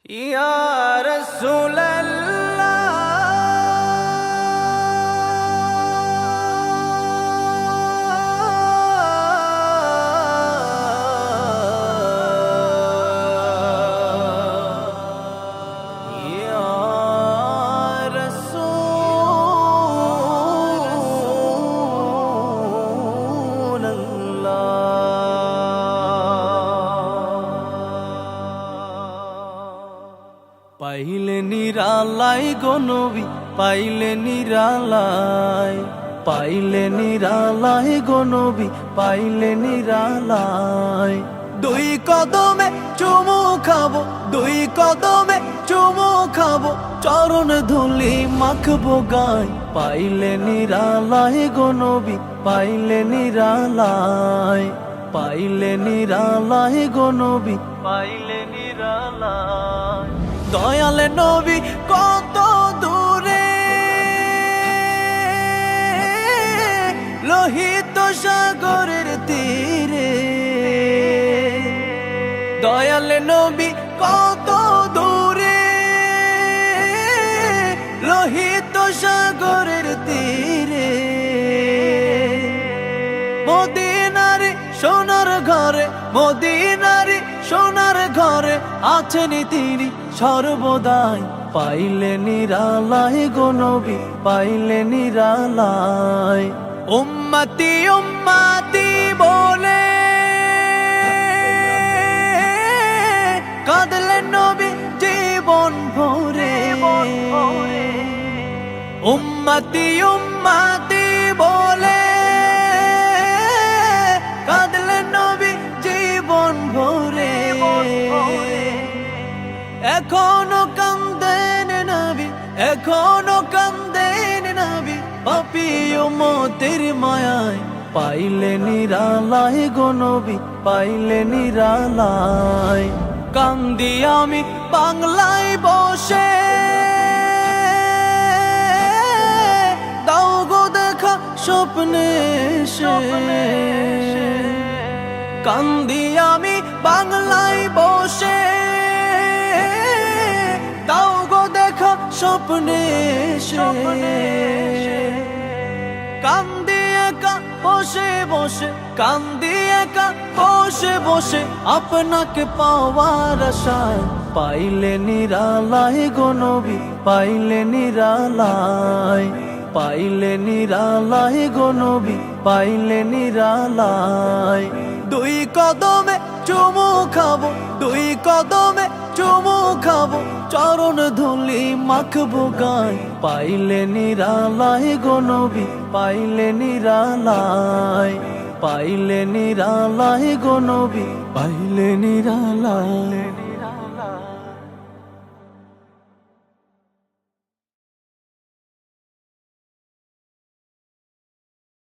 ইয়া রাসূলাল্লাহ ইয়া রাসূলাল্লাহ পাইলে নিরালাই গো নবী পাইলে নিরালাই পাইলে নিরালাই গো নবী পাইলে নিরালাই দুই কদমে চুমু খাবো দুই কদমে চুমু খাবো চরণ ধুলি মাখবো গায় পাইলে নিরালাই গো নবী পাইলে নিরালাই পাইলে নিরালাই গো নবী পাইলে নিরালাই দয়াল নবী কত দূরে লোহিত সাগরের তীরে দয়াল নবী কত দূরে লোহিত সাগরের তীরে মদিনারে সোনার ঘরে মদিনারে সোনার ঘরে আছেন তিনি সর্বদাই পাইলে নিরালাই গো নবী পাইলে নিরালাই উম্মতি উম্মতি বলে কাঁদলেন নবী জীবন ভরে উম্মতি উম্মতি বলে কাঁদলেন নবী জীবন ভরে এখনো কান্দেন নবী এখনো কান্দেন নবী পাপী উম্মতের মায়ায় পাইলে নিরালাই গো নবী পাইলে নিরালাই কান্দি আমি বাংলায় বসে দাও গো দেখা স্বপ্নে কান্দি আমি বাংলায় বসে দাও গো দেখা স্বপ্নে কান্দি একা বসে বসে কান্দি একা বসে বসে আপনাকে পাওয়ার আশায় পাইলে নিরালাই গো নবী পাইলে নিরালাই পাইলে নিরালাই গো নবী পাইলে নিরালাই দুই কদমে চুমু খাবো দুই কদমে চুমু খাবো চরণ ধুলি মাখবো গায় পাইলে নিরালাই গো নবী পাইলে নিরালাই পাইলে নিরালাই গো নবী পাইলে নিরালাই।